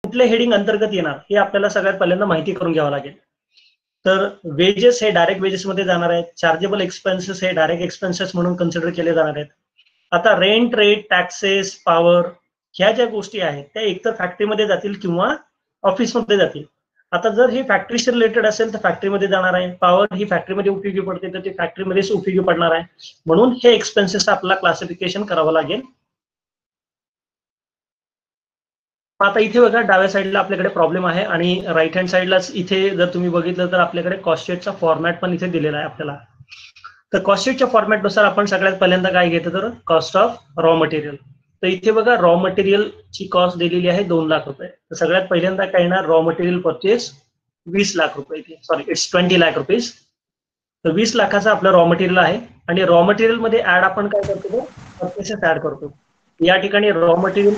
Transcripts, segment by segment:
कुठल्या हेडिंग अंतर्गत येणार हे आपल्याला सगळ्यात पहिल्यांदा माहिती करून घ्यावं लागेल. तर वेजेस हे डायरेक्ट वेजेस मध्ये जाणार आहेत, चार्जेबल एक्सपेन्सेस हे डायरेक्ट एक्सपेन्सेस म्हणून कन्सिडर केले जाणार आहेत. आता रेंट, रेट, टॅक्सेस, पॉवर ह्या ज्या गोष्टी आहेत त्या एकतर फॅक्टरीमध्ये जातील किंवा ऑफिसमध्ये जातील. आता जर हे फॅक्टरीशी रिलेटेड असेल तर फॅक्टरीमध्ये जाणार आहे, पॉवर ही फॅक्टरीमध्ये उपयोगी पडते तर ते फॅक्टरीमध्येच उपयोगी पडणार आहे. म्हणून हे एक्सपेन्सेस आपल्याला क्लासिफिकेशन करावं लागेल. आता इथे बघा डाव्या साईडला आपल्याकडे प्रॉब्लेम आहे आणि राईट हँड साईडलाच इथे जर तुम्ही बघितलं तर आपल्याकडे कॉस्ट शीटचा फॉर्मॅट पण इथे दिलेला आहे आपल्याला. तर कॉस्ट शीटच्या फॉर्मॅटनुसार आपण सगळ्यात पहिल्यांदा काय घेतो तर कॉस्ट ऑफ रॉ मटेरियल. तर इथे बघा रॉ मटेरियलची कॉस्ट दिलेली आहे 2 लाख रुपये. तर सगळ्यात पहिल्यांदा काय येणार रॉ मटेरियल परचेस 20 लाख रुपये, सॉरी इट्स 20 लाख रुपीज. तर 20 लाखाचा आपलं रॉ मटेरियल आहे आणि रॉ मटेरियल मध्ये ऍड आपण काय करतो परचेसेस ऍड करतो. या ठिकाणी रॉ मटेरियल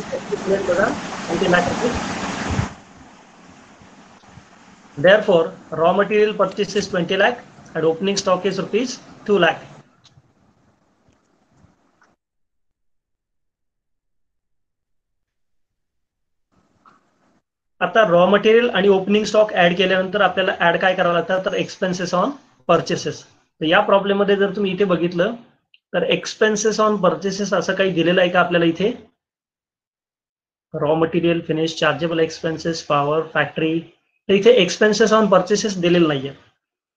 बघा 20 लाख रुपये. Therefore, raw material purchase is 20 lakh and opening stock is rupees 2 lakh. आता रॉ मटेरियल आणि ओपनिंग स्टॉक ऍड केल्यानंतर आपल्याला ऍड काय करावं लागतं तर एक्सपेन्सेस ऑन परचेसेस. तर या प्रॉब्लेम मध्ये जर तुम्ही इथे बघितलं तर एक्सपेन्सेस ऑन परचेसेस असं काही दिलेलं आहे का आपल्याला इथे. Raw material, finish, chargeable expenses, power, factory, तर इथे एक्सपेन्सेस ऑन परचेसेस दिलेलं नाहीये.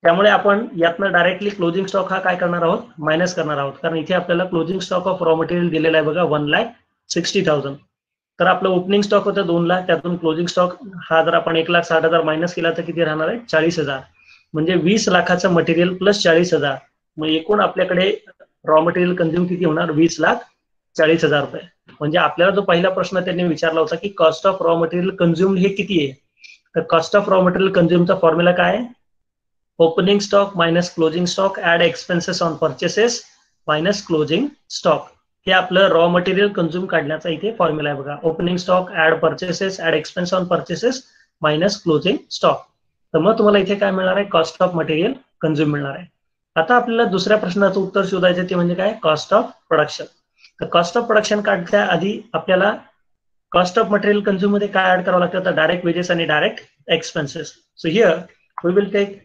त्यामुळे आपण यातनं डायरेक्टली क्लोजिंग स्टॉक हा काय करणार आहोत मायनस करणार आहोत. कारण इथे आपल्याला closing stock of raw material दिलेला आहे बघा 1,60,000. तर आपलं ओपनिंग स्टॉक होतं 2 लाख, त्यातून क्लोजिंग स्टॉक हा जर आपण 1,60,000 मायनस केला तर किती राहणार आहे 40,000. म्हणजे 20 लाखाचं मटेरियल प्लस 40,000. मग एकूण आपल्याकडे रॉ मटेरियल कंझ्युम किती होणार 20,40,000 रुपये. म्हणजे आपल्याला जो पहिला प्रश्न त्यांनी विचारला होता की cost of raw material consume हे किती आहे. तर कॉस्ट ऑफ रॉ मटेरियल कंझ्युमचा फॉर्म्युला काय आहे opening stock minus closing stock add expenses on purchases minus closing stock. हे आपलं रॉ मटेरियल कंझ्युम काढण्याचा इथे फॉर्म्युला आहे बघा. Opening stock add purchases add expense on purchases minus closing stock. तर मग तुम्हाला इथे काय मिळणार आहे कॉस्ट ऑफ मटेरियल कंझ्युम मिळणार आहे. आता आपल्याला दुसऱ्या प्रश्नाचं उत्तर शोधायचं ते म्हणजे काय कॉस्ट ऑफ प्रोडक्शन. तर कॉस्ट ऑफ प्रोडक्शन काढच्या आधी आपल्याला कॉस्ट ऑफ मटेरियल कंझ्युम मध्ये काय ऍड करावं लागतं तर डायरेक्ट वेजेस आणि direct expenses. So here we will take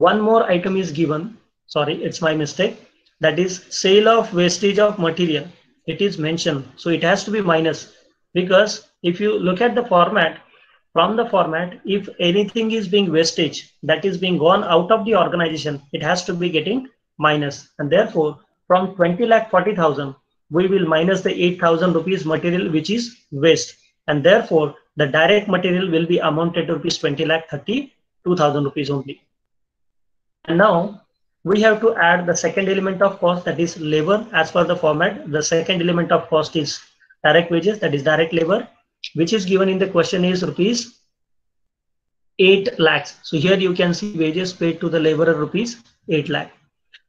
one more item is given, sorry it's my mistake, that is sale of wastage of material. It is mentioned, so it has to be minus, because if you look at the format, from the format, if anything is being wastage that is being gone out of the organization, it has to be getting minus. And therefore from 20,40,000 we will minus the 8,000 rupees material which is waste, and therefore the direct material will be amounted to rupees 20,32,000 rupees only. And now we have to add the second element of cost, that is labor. As per the format, the second element of cost is direct wages, that is direct labor, which is given in the question is rupees 8 lakhs. So here you can see wages paid to the laborer rupees 8 lakh.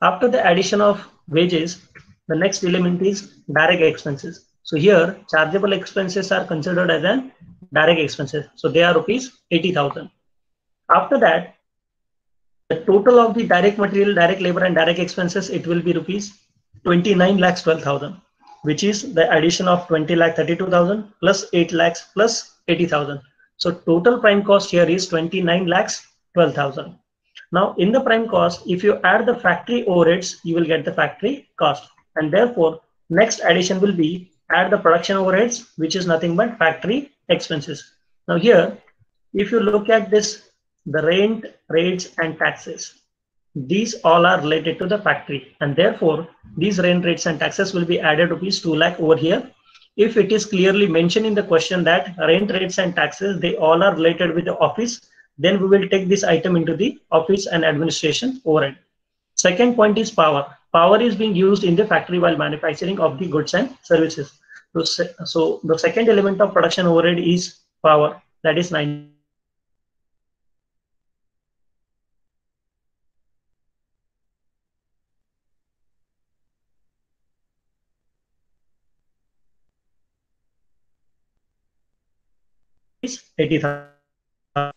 After the addition of wages, the next element is direct expenses. So here chargeable expenses are considered as an direct expenses. So they are rupees 80,000. After that, the total of the direct material, direct labor and direct expenses, it will be rupees 29,12,000, which is the addition of 20,32,000 plus 8 lakhs plus 80,000. So total prime cost here is 29,12,000. Now in the prime cost, if you add the factory overheads, you will get the factory cost. And therefore next addition will be add the production overheads, which is nothing but factory expenses. Now here, if you look at this, the rent, rates and taxes, these all are related to the factory, and therefore these rent, rates and taxes will be added rupees 2 lakh over here. If it is clearly mentioned in the question that rent, rates and taxes, they all are related with the office, then we will take this item into the office and administration overhead. Second point is power. Power is being used in the factory while manufacturing of the goods and services. So the second element of production overhead is power, that is 9. 80,000.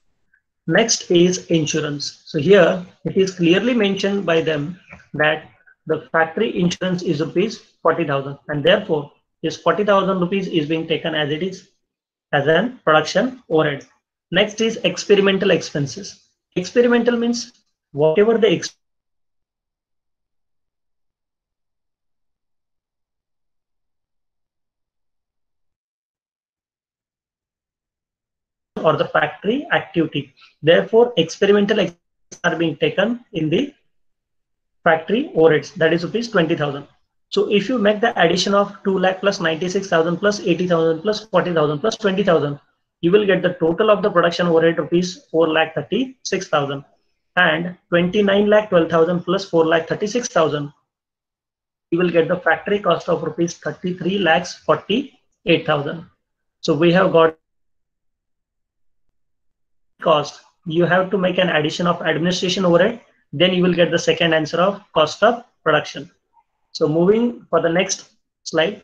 Next is insurance. So here it is clearly mentioned by them that the factory insurance is rupees 40,000, and therefore this 40,000 rupees is being taken as it is. as an production overhead. Next is experimental expenses. Experimental means whatever the or the factory activity. Therefore, experimental expenses are being taken in the factory overheads, that is rupees 20,000. So if you make the addition of 2 lakh plus 96,000 plus 80,000 plus 40,000 plus 20,000, you will get the total of the production overhead rupees 4 lakh 36,000, and 29 lakh 12,000 plus 4 lakh 36,000. You will get the factory cost of rupees 33 lakhs 48,000. So we have got cost. You have to make an addition of administration overhead, then you will get the second answer of cost of production. So moving for the next slide,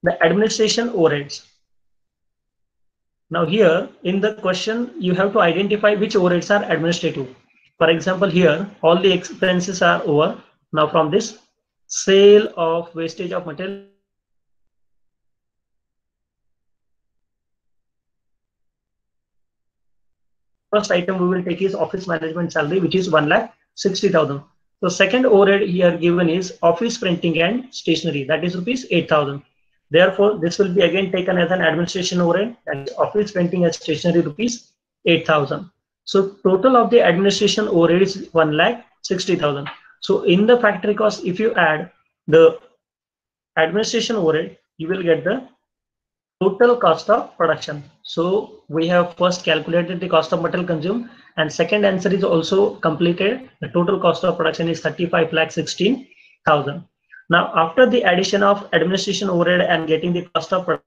the administration overheads. Now here in the question, you have to identify which overheads are administrative. For example, here all the expenses are over. Now from this, sale of wastage of material, first item we will take is office management salary, which is 1,60,000. So second overhead here given is office printing and stationery, that is rupees 8,000. Therefore, this will be again taken as an administration overhead, and office printing and stationery rupees 8,000. So total of the administration overhead is 1,60,000. So in the factory cost, if you add the administration overhead, you will get the total cost of production. So we have first calculated the cost of material consumed, and second answer is also completed. The total cost of production is 35,16,000. Now after the addition of administration overhead and getting the cost of production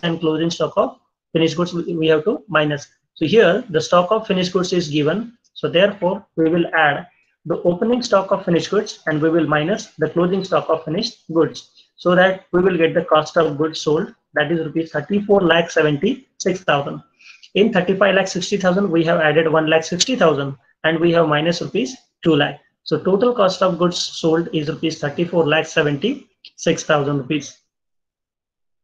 and closing stock of finished goods, we have to minus. So here the stock of finished goods is given. So therefore we will add the opening stock of finished goods and we will minus the closing stock of finished goods, so that we will get the cost of goods sold, that is rupees 34,76,000. In 35,60,000 we have added 1,60,000 and we have minus rupees 2 lakh. So total cost of goods sold is rupees 34,76,000 rupees.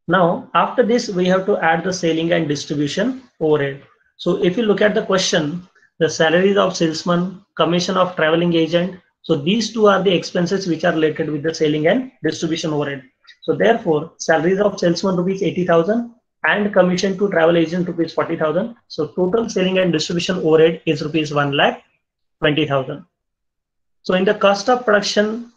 Now after this we have to add the selling and distribution overhead. So if you look at the question, the salaries of salesman, commission of traveling agent, so these two are the expenses which are related with the selling and distribution overhead. So therefore, salaries of salesman rupees 80,000 and commission to travel agent rupees 40,000. So total selling and distribution overhead is rupees 1,20,000. So in the cost of production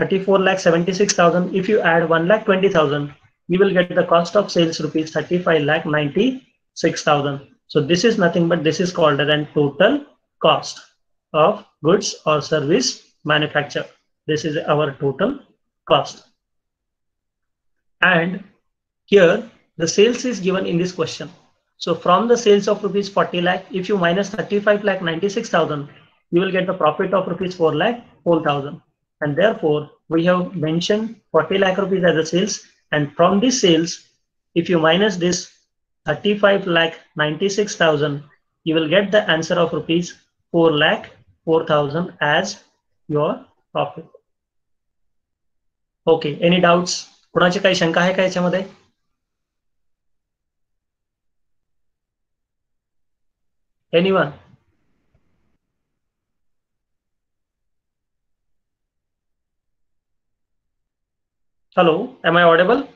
34,76,000, if you add 1,20,000, you will get the cost of sales rupees 35,96,000. So this is nothing but this is called as an total cost of goods or service manufacture. This is our total cost. And here the sales is given in this question. So from the sales of rupees 40 lakh, if you minus 35,96,000, you will get the profit of rupees 4,04,000. And therefore we have mentioned 40 lakh rupees as a sales, and from this sales, if you minus this 35,96,000, you will get the answer of rupees 4,04,000 as your profit. Okay, any doubts? कुणाची काही शंका आहे का याच्यामध्ये? Anyone? Hello, am I audible?